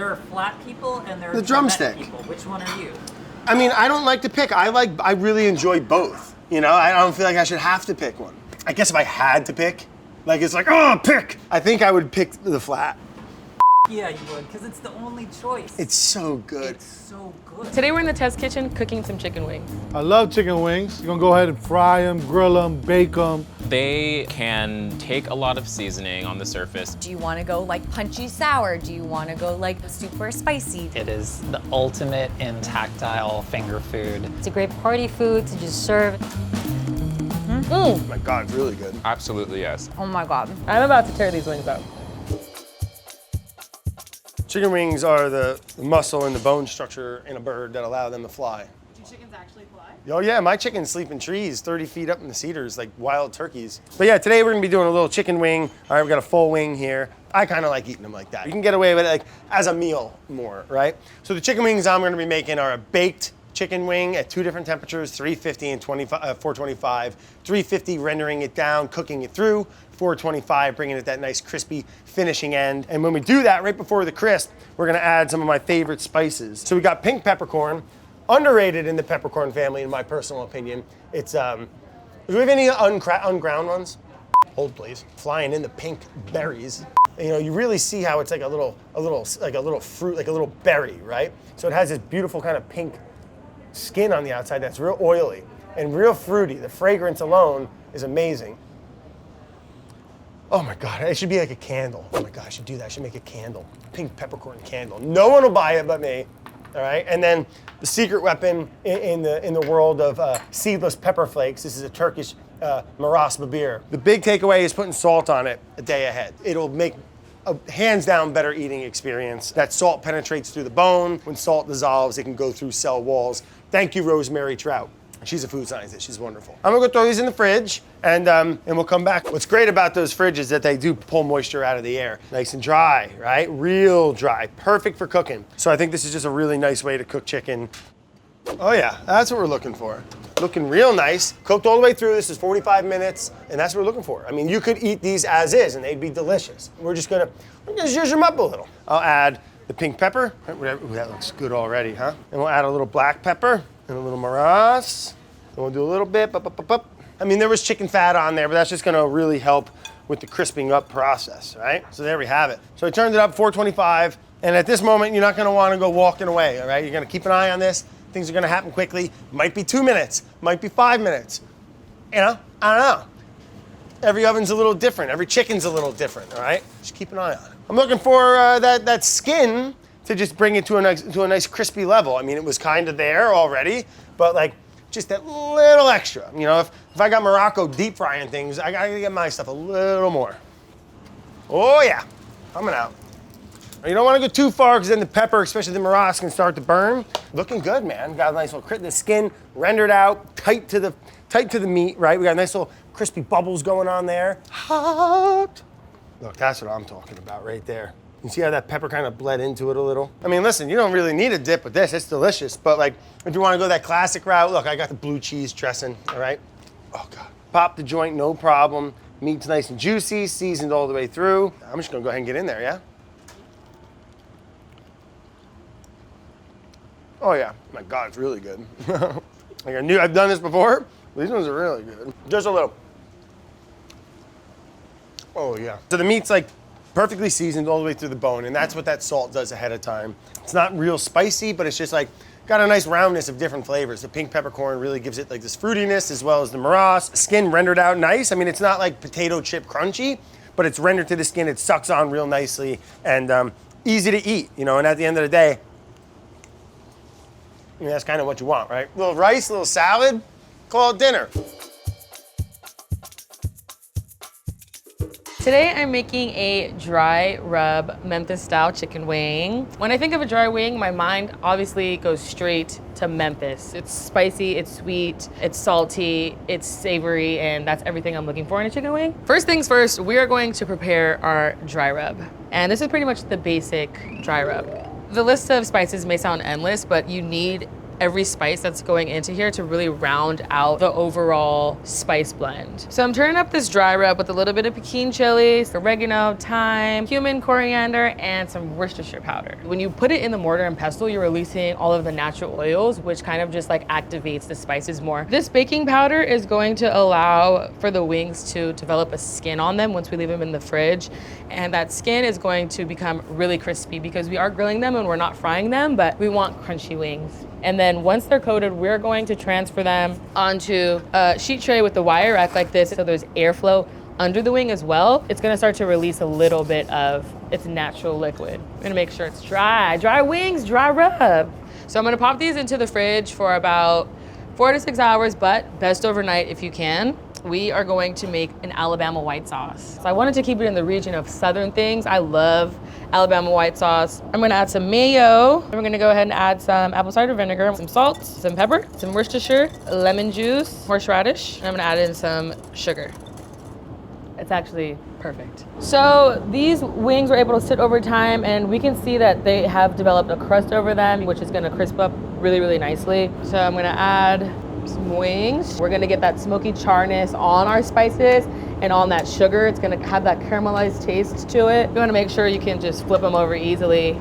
There are flat people and there are the drumstick people. Which one are you? I mean, I don't like to pick. I really enjoy both. You know, I don't feel like I should have to pick one. I guess if I had to pick, like it's like, oh, pick. I think I would pick the flat. Yeah, you would, because it's the only choice. It's so good. It's so good. Today we're in the test kitchen cooking some chicken wings. I love chicken wings. You're gonna go ahead and fry them, grill them, bake them. They can take a lot of seasoning on the surface. Do you want to go like punchy sour? Do you want to go like super spicy? It is the ultimate in tactile finger food. It's a great party food to just serve. Oh my God, it's really good. Absolutely, yes. Oh my God. I'm about to tear these wings up. Chicken wings are the muscle and the bone structure in a bird that allow them to fly. Do chickens actually fly? Oh yeah, my chickens sleep in trees 30 feet up in the cedars like wild turkeys. But yeah, today we're gonna be doing a little chicken wing. All right, we got a full wing here. I kind of like eating them like that. You can get away with it like as a meal more, right? So the chicken wings I'm gonna be making are a baked chicken wing at 2 different temperatures, 350 and 425. 350 rendering it down, cooking it through. 425 bringing it that nice crispy finishing end. And when we do that right before the crisp, we're gonna add some of my favorite spices. So we got pink peppercorn, underrated in the peppercorn family in my personal opinion. It's, do we have any unground ones? Hold please. Flying in the pink berries. You know, you really see how it's like a little fruit, like a little berry, right? So it has this beautiful kind of pink skin on the outside that's real oily and real fruity. The fragrance alone is amazing. Oh my God, it should be like a candle. Oh my God, I should do that. I should make a candle. Pink peppercorn candle. No one will buy it but me. All right, and then the secret weapon in the world of seedless pepper flakes. This is a Turkish Maras Babir. The big takeaway is putting salt on it a day ahead. It'll make a hands down better eating experience. That salt penetrates through the bone. When salt dissolves, it can go through cell walls. Thank you, Rosemary Trout. She's a food scientist, she's wonderful. I'm gonna go throw these in the fridge and we'll come back. What's great about those fridges is that they do pull moisture out of the air. Nice and dry, right? Real dry, perfect for cooking. So I think this is just a really nice way to cook chicken. Oh yeah, that's what we're looking for. Looking real nice, cooked all the way through. This is 45 minutes, and that's what we're looking for. I mean, you could eat these as is and they'd be delicious. We're gonna zhuzh them up a little. I'll add the pink pepper. Ooh, that looks good already, huh? And we'll add a little black pepper. And a little maras. And we'll do a little bit. I mean, there was chicken fat on there, but that's just gonna really help with the crisping up process, right? So there we have it. So I turned it up 425, and at this moment, you're not gonna wanna go walking away, all right? You're gonna keep an eye on this. Things are gonna happen quickly. Might be 2 minutes, might be 5 minutes. You know, I don't know. Every oven's a little different. Every chicken's a little different, all right? Just keep an eye on it. I'm looking for that skin to just bring it to a nice crispy level. I mean, it was kind of there already, but like just that little extra. You know, if I got Morocco deep frying things, I gotta get my stuff a little more. Oh yeah, coming out. You don't want to go too far because then the pepper, especially the maras, can start to burn. Looking good, man. Got a nice little the skin rendered out, tight to the meat, right? We got nice little crispy bubbles going on there. Hot. Look, that's what I'm talking about right there. You see how that pepper kind of bled into it a little? I mean, listen, you don't really need a dip with this. It's delicious. But like, if you want to go that classic route, look, I got the blue cheese dressing, all right? Oh God. Pop the joint, no problem. Meat's nice and juicy, seasoned all the way through. I'm just gonna go ahead and get in there, yeah? Oh yeah, my God, it's really good. Like I knew I've done this before. These ones are really good. Just a little. Oh yeah. So the meat's like perfectly seasoned all the way through the bone, and that's what that salt does ahead of time. It's not real spicy, but it's just like got a nice roundness of different flavors. The pink peppercorn really gives it like this fruitiness, as well as the maras. Skin rendered out nice. I mean, it's not like potato chip crunchy, but it's rendered to the skin. It sucks on real nicely and easy to eat, you know, and at the end of the day, I mean, that's kind of what you want, right? A little rice, a little salad, call it dinner. Today I'm making a dry rub Memphis-style chicken wing. When I think of a dry wing, my mind obviously goes straight to Memphis. It's spicy, it's sweet, it's salty, it's savory, and that's everything I'm looking for in a chicken wing. First things first, we are going to prepare our dry rub. And this is pretty much the basic dry rub. The list of spices may sound endless, but you need every spice that's going into here to really round out the overall spice blend. So I'm turning up this dry rub with a little bit of Pekin chili, oregano, thyme, cumin, coriander, and some Worcestershire powder. When you put it in the mortar and pestle, you're releasing all of the natural oils, which kind of just like activates the spices more. This baking powder is going to allow for the wings to develop a skin on them once we leave them in the fridge. And that skin is going to become really crispy because we are grilling them and we're not frying them, but we want crunchy wings. And then once they're coated, we're going to transfer them onto a sheet tray with the wire rack like this so there's airflow under the wing as well. It's gonna start to release a little bit of its natural liquid. We're gonna make sure it's dry. Dry wings, dry rub. So I'm gonna pop these into the fridge for about 4 to 6 hours, but best overnight if you can. We are going to make an Alabama white sauce. So I wanted to keep it in the region of Southern things. I love Alabama white sauce. I'm gonna add some mayo. We're gonna go ahead and add some apple cider vinegar, some salt, some pepper, some Worcestershire, lemon juice, horseradish, and I'm gonna add in some sugar. It's actually perfect. So these wings were able to sit over time and we can see that they have developed a crust over them, which is gonna crisp up really, really nicely. So I'm gonna add some wings. We're gonna get that smoky charness on our spices and on that sugar. It's gonna have that caramelized taste to it. You wanna make sure you can just flip them over easily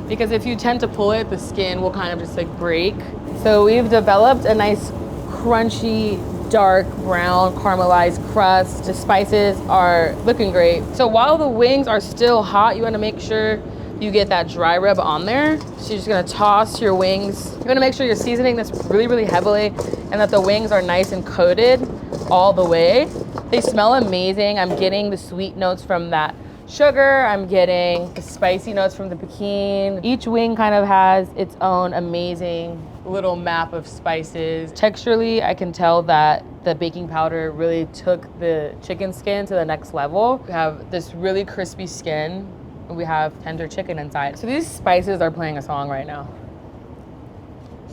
because if you tend to pull it, the skin will kind of just like break. So we've developed a nice crunchy, dark brown caramelized crust. The spices are looking great. So while the wings are still hot, you wanna make sure you get that dry rub on there. So you're just gonna toss your wings. You wanna make sure you're seasoning this really, really heavily and that the wings are nice and coated all the way. They smell amazing. I'm getting the sweet notes from that sugar. I'm getting the spicy notes from the Pekin. Each wing kind of has its own amazing little map of spices. Texturally, I can tell that the baking powder really took the chicken skin to the next level. We have this really crispy skin. We have tender chicken inside. So these spices are playing a song right now.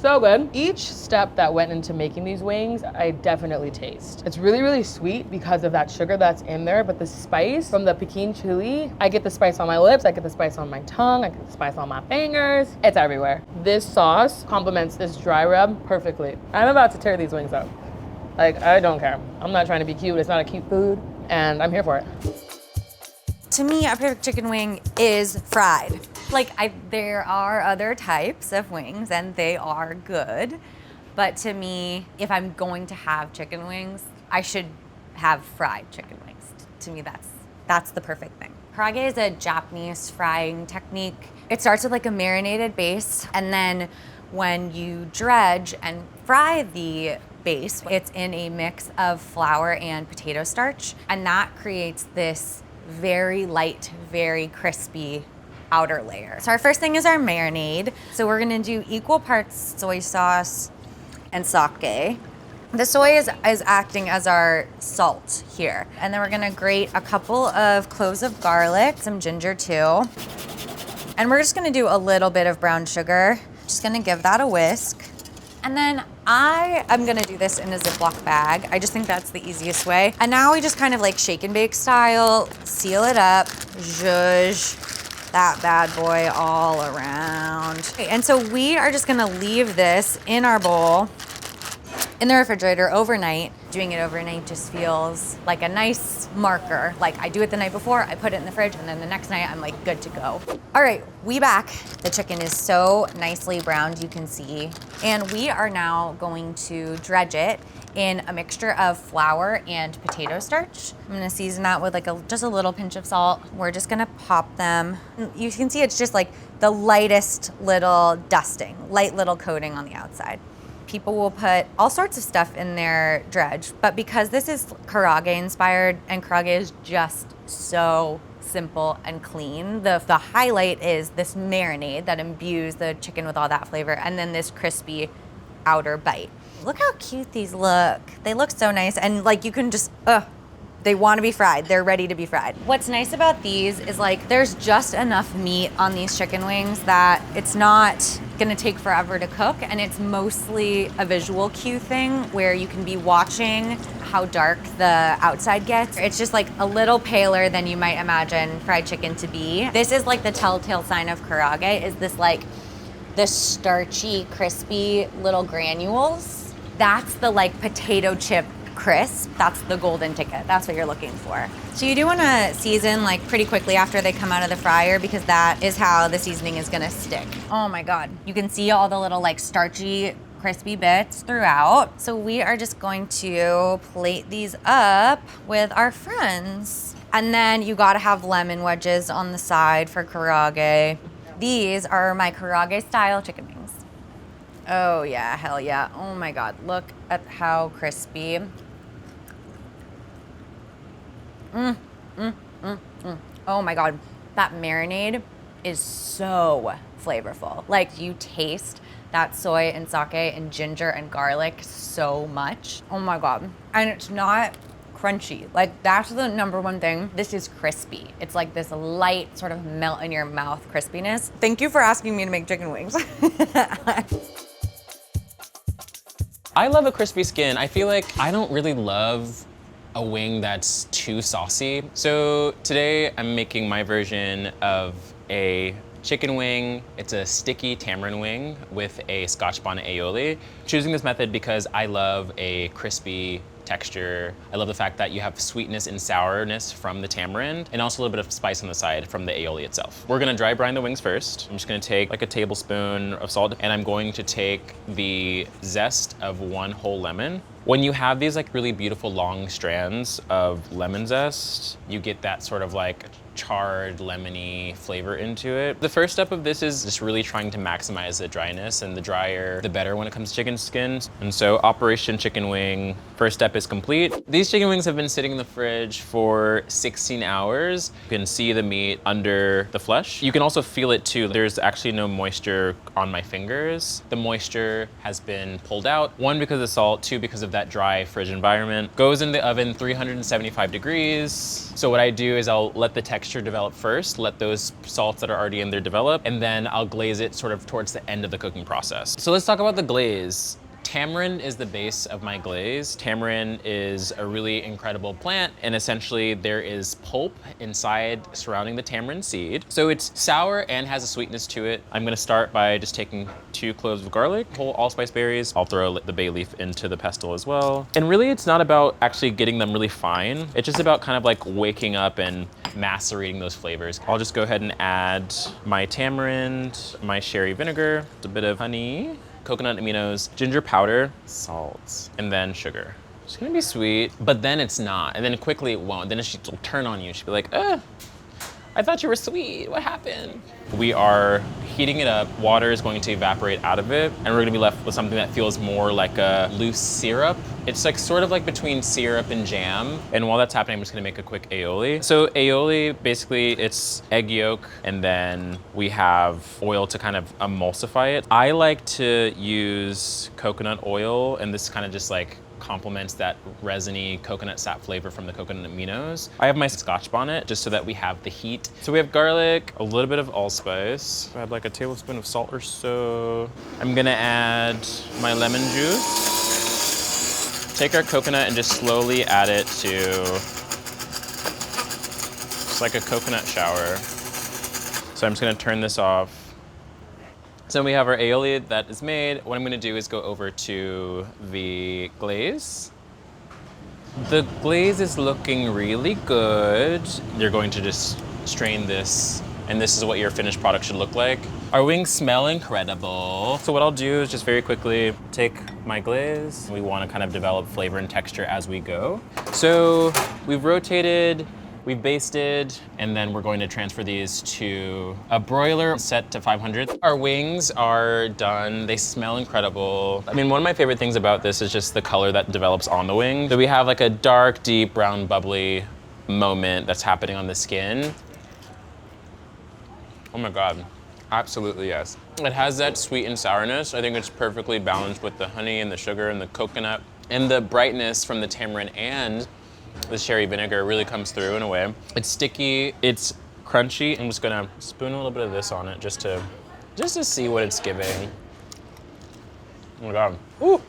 So good. Each step that went into making these wings, I definitely taste. It's really, really sweet because of that sugar that's in there, but the spice from the Pekin chili, I get the spice on my lips, I get the spice on my tongue, I get the spice on my fingers. It's everywhere. This sauce complements this dry rub perfectly. I'm about to tear these wings up. Like, I don't care. I'm not trying to be cute. It's not a cute food, and I'm here for it. To me, a perfect chicken wing is fried. Like, there are other types of wings and they are good. But to me, if I'm going to have chicken wings, I should have fried chicken wings. To me, that's the perfect thing. Karaage is a Japanese frying technique. It starts with like a marinated base, and then when you dredge and fry the base, it's in a mix of flour and potato starch, and that creates this very light, very crispy outer layer. So our first thing is our marinade. So we're gonna do equal parts soy sauce and sake. The soy is acting as our salt here. And then we're gonna grate a couple of cloves of garlic, some ginger too. And we're just gonna do a little bit of brown sugar. Just gonna give that a whisk. And then I am gonna do this in a Ziploc bag. I just think that's the easiest way. And now we just kind of like shake and bake style, seal it up, zhuzh that bad boy all around. Okay, and so we are just gonna leave this in our bowl in the refrigerator overnight. Doing it overnight just feels like a nice marker. Like I do it the night before, I put it in the fridge, and then the next night I'm like good to go. All right, we back. The chicken is so nicely browned, you can see. And we are now going to dredge it in a mixture of flour and potato starch. I'm gonna season that with like just a little pinch of salt. We're just gonna pop them. You can see it's just like the lightest little dusting, light little coating on the outside. People will put all sorts of stuff in their dredge, but because this is Karaage inspired and Karaage is just so simple and clean, the highlight is this marinade that imbues the chicken with all that flavor, and then this crispy outer bite. Look how cute these look. They look so nice, and like you can just, they want to be fried. They're ready to be fried. What's nice about these is like there's just enough meat on these chicken wings that it's not gonna take forever to cook, and it's mostly a visual cue thing where you can be watching how dark the outside gets. It's just like a little paler than you might imagine fried chicken to be. This is like the telltale sign of Karaage, is this like the starchy, crispy little granules. That's the like potato chip crisp. That's the golden ticket. That's what you're looking for. So you do want to season like pretty quickly after they come out of the fryer because that is how the seasoning is gonna stick. Oh my God. You can see all the little like starchy, crispy bits throughout. So we are just going to plate these up with our friends. And then you gotta have lemon wedges on the side for karaage. These are my Karaage-Style chicken wings. Oh yeah, hell yeah. Oh my God, look at how crispy. Oh my God, that marinade is so flavorful. Like you taste that soy and sake and ginger and garlic so much. Oh my God. And it's not crunchy. Like that's the number one thing. This is crispy. It's like this light sort of melt in your mouth crispiness. Thank you for asking me to make chicken wings. I love a crispy skin. I feel like I don't really love a wing that's too saucy. So today I'm making my version of a chicken wing. It's a sticky tamarind wing with a Scotch bonnet aioli. Choosing this method because I love a crispy texture. I love the fact that you have sweetness and sourness from the tamarind and also a little bit of spice on the side from the aioli itself. We're gonna dry brine the wings first. I'm just gonna take like a tablespoon of salt and I'm going to take the zest of 1 whole lemon. When you have these like really beautiful long strands of lemon zest, you get that sort of like charred, lemony flavor into it. The first step of this is just really trying to maximize the dryness, and the drier, the better when it comes to chicken skins. And so Operation Chicken Wing, first step is complete. These chicken wings have been sitting in the fridge for 16 hours. You can see the meat under the flesh. You can also feel it too. There's actually no moisture on my fingers. The moisture has been pulled out. 1, because of salt, 2, because of that dry fridge environment. Goes in the oven 375 degrees. So what I do is I'll let the texture develop first, let those salts that are already in there develop, and then I'll glaze it sort of towards the end of the cooking process. So let's talk about the glaze. Tamarind is the base of my glaze. Tamarind is a really incredible plant, and essentially there is pulp inside surrounding the tamarind seed. So it's sour and has a sweetness to it. I'm gonna start by just taking 2 cloves of garlic, whole allspice berries. I'll throw the bay leaf into the pestle as well. And really it's not about actually getting them really fine. It's just about kind of like waking up and macerating those flavors. I'll just go ahead and add my tamarind, my sherry vinegar, a bit of honey, coconut aminos, ginger powder, salt, and then sugar. It's gonna be sweet, but then it's not. And then quickly it won't. Then she'll turn on you. She'll be like, I thought you were sweet, what happened? We are heating it up. Water is going to evaporate out of it, and we're gonna be left with something that feels more like a loose syrup. It's like sort of like between syrup and jam. And while that's happening, I'm just gonna make a quick aioli. So aioli, basically it's egg yolk, and then we have oil to kind of emulsify it. I like to use coconut oil, and this kind of just like complements that resiny coconut sap flavor from the coconut aminos. I have my Scotch bonnet just so that we have the heat. So we have garlic, a little bit of allspice. I have like a tablespoon of salt or so. I'm gonna add my lemon juice. Take our coconut and just slowly add it to just like a coconut shower. So I'm just gonna turn this off. So we have our aioli that is made. What I'm gonna do is go over to the glaze. The glaze is looking really good. You're going to just strain this, and this is what your finished product should look like. Our wings smell incredible. So what I'll do is just very quickly take my glaze. We wanna kind of develop flavor and texture as we go. So we've rotated, we've basted, and then we're going to transfer these to a broiler set to 500. Our wings are done. They smell incredible. I mean, one of my favorite things about this is just the color that develops on the wing. So we have like a dark, deep, brown, bubbly moment that's happening on the skin. Oh my God, absolutely yes. It has that sweet and sourness. I think it's perfectly balanced with the honey and the sugar and the coconut, and the brightness from the tamarind and the sherry vinegar really comes through in a way. It's sticky, it's crunchy. I'm just gonna spoon a little bit of this on it just to see what it's giving. Oh my God. Ooh.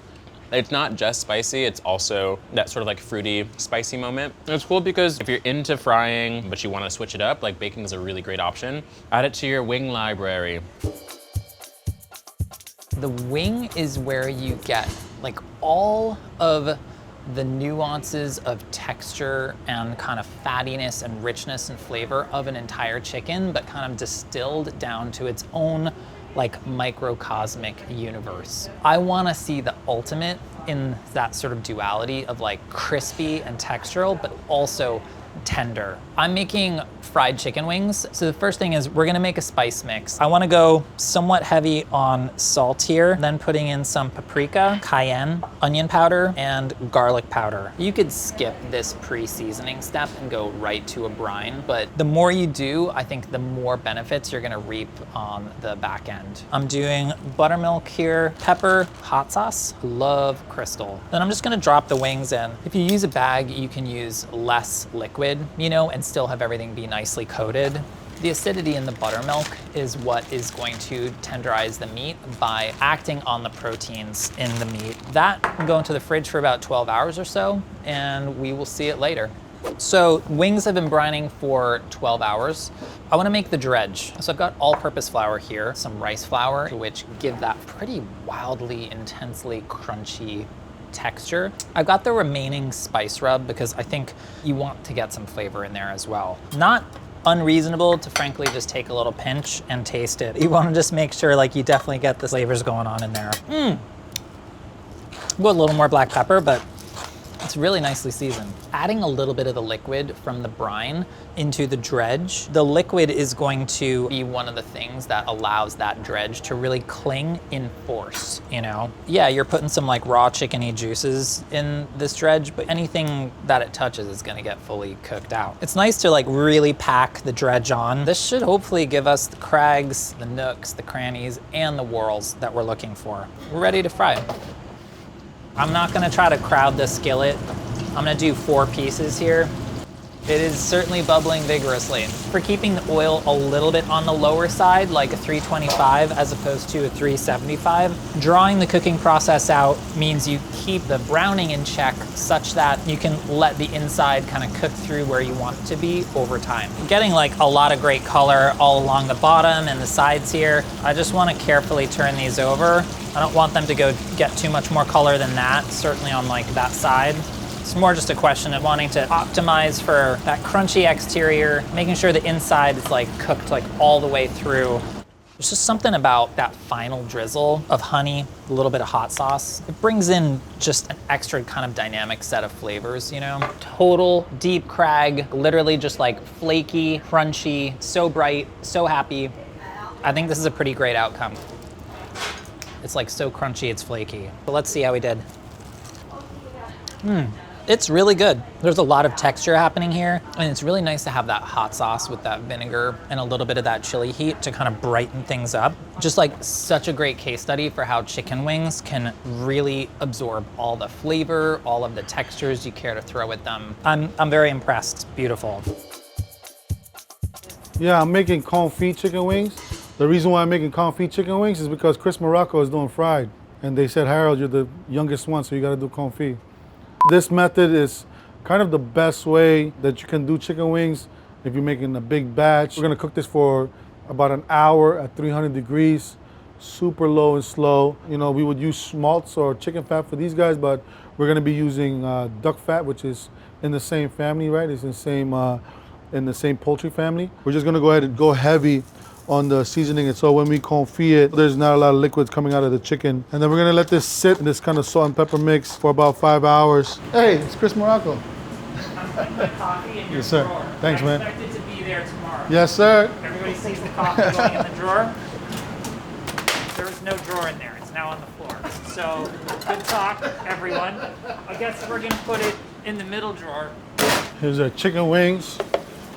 It's not just spicy, it's also that sort of like fruity, spicy moment. And it's cool because if you're into frying, but you wanna switch it up, like baking is a really great option. Add it to your wing library. The wing is where you get like all of the nuances of texture and kind of fattiness and richness and flavor of an entire chicken, but kind of distilled down to its own like microcosmic universe. I wanna see the ultimate in that sort of duality of like crispy and textural, but also tender. I'm making fried chicken wings. So the first thing is we're gonna make a spice mix. I wanna go somewhat heavy on salt here, then putting in some paprika, cayenne, onion powder, and garlic powder. You could skip this pre-seasoning step and go right to a brine, but the more you do, I think the more benefits you're gonna reap on the back end. I'm doing buttermilk here, pepper, hot sauce, love Crystal. Then I'm just gonna drop the wings in. If you use a bag, you can use less liquid, you know, and still have everything be nicely coated. The acidity in the buttermilk is what is going to tenderize the meat by acting on the proteins in the meat. That can go into the fridge for about 12 hours or so, and we will see it later. So wings have been brining for 12 hours. I wanna make the dredge. So I've got all-purpose flour here, some rice flour, which give that pretty wildly, intensely crunchy texture. I've got the remaining spice rub because I think you want to get some flavor in there as well. Not unreasonable to frankly just take a little pinch and taste it. You want to just make sure like you definitely get the flavors going on in there. Go a little more black pepper, but it's really nicely seasoned. Adding a little bit of the liquid from the brine into the dredge, the liquid is going to be one of the things that allows that dredge to really cling in force, you know? Yeah, you're putting some like raw chickeny juices in this dredge, but anything that it touches is gonna get fully cooked out. It's nice to like really pack the dredge on. This should hopefully give us the crags, the nooks, the crannies, and the whorls that we're looking for. We're ready to fry. I'm not gonna try to crowd this skillet. I'm gonna do 4 pieces here. It is certainly bubbling vigorously. For keeping the oil a little bit on the lower side, like a 325 as opposed to a 375, drawing the cooking process out means you keep the browning in check such that you can let the inside kind of cook through where you want it to be over time. Getting like a lot of great color all along the bottom and the sides here. I just want to carefully turn these over. I don't want them to go get too much more color than that, certainly on like that side. It's more just a question of wanting to optimize for that crunchy exterior, making sure the inside is like cooked like all the way through. There's just something about that final drizzle of honey, a little bit of hot sauce. It brings in just an extra kind of dynamic set of flavors, you know? Total deep crag, literally just like flaky, crunchy, so bright, so happy. I think this is a pretty great outcome. It's like so crunchy, it's flaky. But let's see how we did. It's really good. There's a lot of texture happening here, and it's really nice to have that hot sauce with that vinegar and a little bit of that chili heat to kind of brighten things up. Just like such a great case study for how chicken wings can really absorb all the flavor, all of the textures you care to throw at them. I'm very impressed. Beautiful. Yeah, I'm making confit chicken wings. The reason why I'm making confit chicken wings is because Chris Morocco is doing fried. And they said, Harold, you're the youngest one, so you gotta do confit. This method is kind of the best way that you can do chicken wings if you're making a big batch. We're gonna cook this for about an hour at 300 degrees, super low and slow. You know, we would use schmaltz or chicken fat for these guys, but we're gonna be using duck fat, which is in the same family, right? It's in the same poultry family. We're just gonna go ahead and go heavy on the seasoning, and so when we confit it, there's not a lot of liquids coming out of the chicken. And then we're gonna let this sit in this kind of salt and pepper mix for about 5 hours. Hey, it's Chris Morocco. I'm putting the coffee in your Yes, sir. drawer. Thanks, man. I expect it to be there tomorrow. Yes, sir. Everybody sees the coffee going in the drawer. There is no drawer in there. It's now on the floor. So, good talk, everyone. I guess we're gonna put it in the middle drawer. Here's our chicken wings.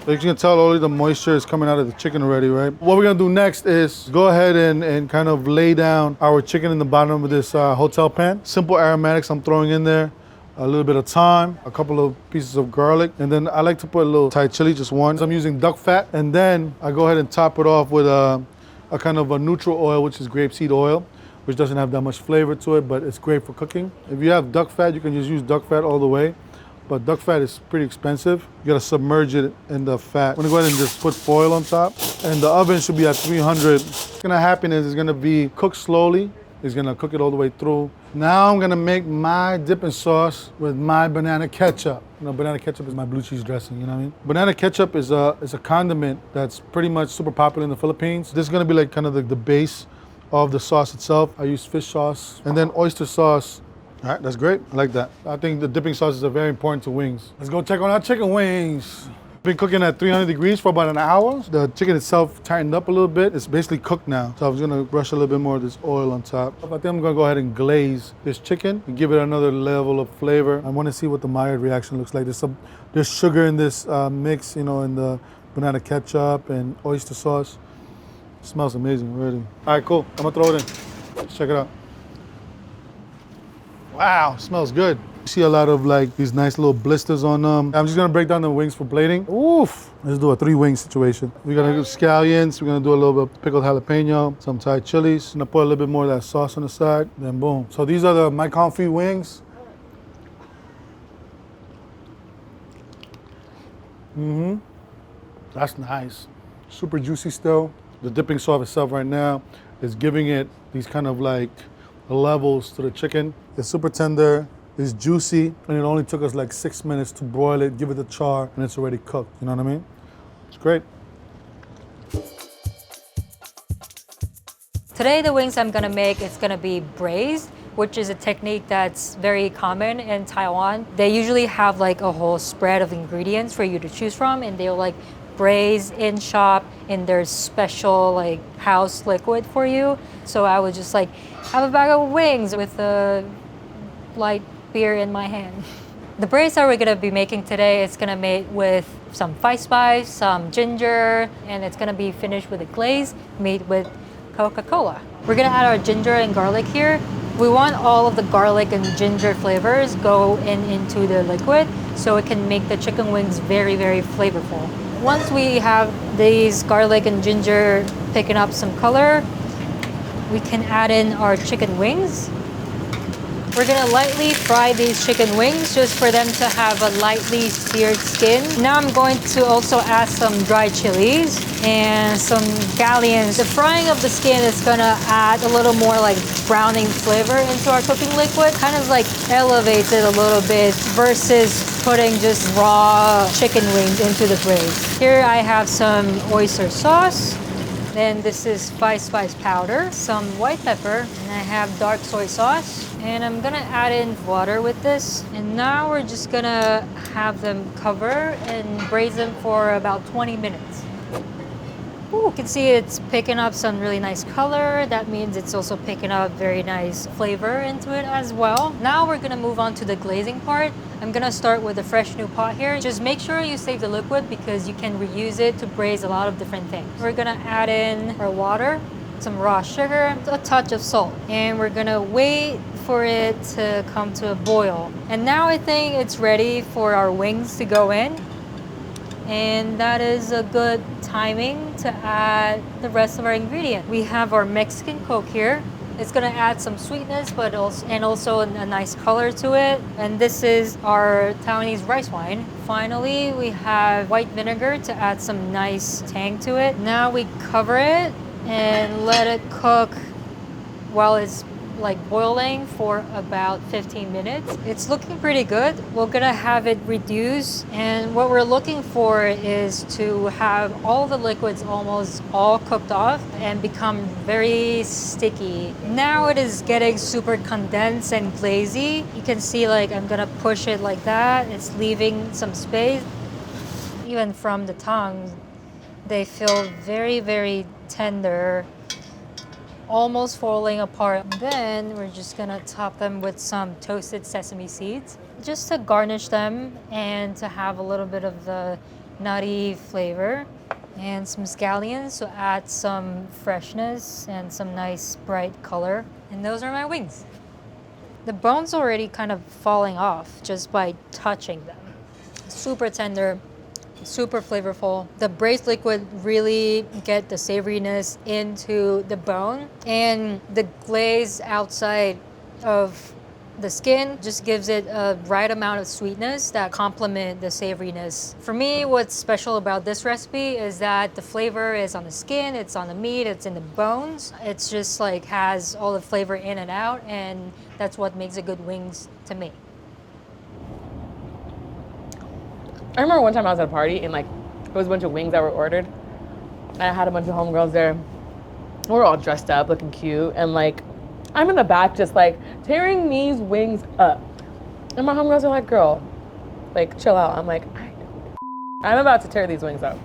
So you can tell all of the moisture is coming out of the chicken already, right? What we're gonna do next is go ahead and kind of lay down our chicken in the bottom of this hotel pan. Simple aromatics I'm throwing in there. A little bit of thyme, a couple of pieces of garlic, and then I like to put a little Thai chili, just one. So I'm using duck fat, and then I go ahead and top it off with a kind of a neutral oil, which is grapeseed oil, which doesn't have that much flavor to it, but it's great for cooking. If you have duck fat, you can just use duck fat all the way. But duck fat is pretty expensive. You gotta submerge it in the fat. I'm gonna go ahead and just put foil on top. And the oven should be at 300. What's gonna happen is it's gonna be cooked slowly is gonna cook it all the way through. Now I'm gonna make my dipping sauce with my banana ketchup. You know, banana ketchup is my blue cheese dressing, you know what I mean? Banana ketchup is a condiment that's pretty much super popular in the Philippines. This is gonna be like kind of the base of the sauce itself. I use fish sauce and then oyster sauce. All right, that's great. I like that. I think the dipping sauces are very important to wings. Let's go check on our chicken wings. Been cooking at 300 degrees for about an hour. The chicken itself tightened up a little bit. It's basically cooked now. So I was gonna brush a little bit more of this oil on top. I think I'm gonna go ahead and glaze this chicken and give it another level of flavor. I wanna see what the Maillard reaction looks like. There's sugar in this mix, you know, in the banana ketchup and oyster sauce. It smells amazing already. All right, cool. I'm gonna throw it in. Let's check it out. Wow, smells good. You see a lot of like these nice little blisters on them. I'm just gonna break down the wings for plating. Oof. Let's do a 3-wing situation. We're gonna do scallions. We're gonna do a little bit of pickled jalapeno, some Thai chilies. I'm gonna put a little bit more of that sauce on the side, then boom. So these are my confit wings. That's nice. Super juicy still. The dipping sauce itself right now is giving it these kind of like levels to the chicken. It's super tender, it's juicy, and it only took us like 6 minutes to broil it, give it the char, and it's already cooked. You know what I mean? It's great. Today the wings I'm gonna make, it's gonna be braised, which is a technique that's very common in Taiwan. They usually have like a whole spread of ingredients for you to choose from, and they'll like braise in shop in their special like house liquid for you. So I would just like have a bag of wings with a light beer in my hand. The braise that we're gonna be making today is gonna make with some Five-Spice, some ginger, and it's gonna be finished with a glaze made with Coca-Cola. We're gonna add our ginger and garlic here. We want all of the garlic and ginger flavors go into the liquid so it can make the chicken wings very, very flavorful. Once we have these garlic and ginger picking up some color, we can add in our chicken wings. We're gonna lightly fry these chicken wings just for them to have a lightly seared skin. Now I'm going to also add some dried chilies and some scallions. The frying of the skin is gonna add a little more like browning flavor into our cooking liquid. Kind of like elevates it a little bit versus putting just raw chicken wings into the braise. Here I have some oyster sauce. Then this is Five-Spice powder, some white pepper, and I have dark soy sauce. And I'm gonna add in water with this. And now we're just gonna have them cover and braise them for about 20 minutes. Ooh, you can see it's picking up some really nice color. That means it's also picking up very nice flavor into it as well. Now we're gonna move on to the glazing part. I'm gonna start with a fresh new pot here. Just make sure you save the liquid because you can reuse it to braise a lot of different things. We're gonna add in our water, some raw sugar, a touch of salt, and we're gonna wait for it to come to a boil. And now I think it's ready for our wings to go in. And that is a good timing to add the rest of our ingredient. We have our Mexican Coke here. It's gonna add some sweetness, but also a nice color to it. And this is our Taiwanese rice wine. Finally, we have white vinegar to add some nice tang to it. Now we cover it and let it cook while it's like boiling for about 15 minutes. It's looking pretty good. We're gonna have it reduce, and what we're looking for is to have all the liquids almost all cooked off and become very sticky. Now it is getting super condensed and glazy. You can see like I'm gonna push it like that. It's leaving some space. Even from the tongue, they feel very, very tender, almost falling apart. Then we're just gonna top them with some toasted sesame seeds just to garnish them and to have a little bit of the nutty flavor, and some scallions to add some freshness and some nice bright color. And those are my wings. The bone's already kind of falling off just by touching them. Super tender, super flavorful. The braised liquid really get the savoriness into the bone, and the glaze outside of The skin just gives it a right amount of sweetness that complement the savoriness. For me, what's special about this recipe is that the flavor is on the skin, it's on the meat, it's in the bones. It's just like has all the flavor in and out, and that's what makes it good wings to me. I remember one time I was at a party and like there was a bunch of wings that were ordered. And I had a bunch of homegirls there. We were all dressed up, looking cute, and like I'm in the back just like tearing these wings up. And my homegirls are like, girl, like chill out. I'm like, I'm about to tear these wings up.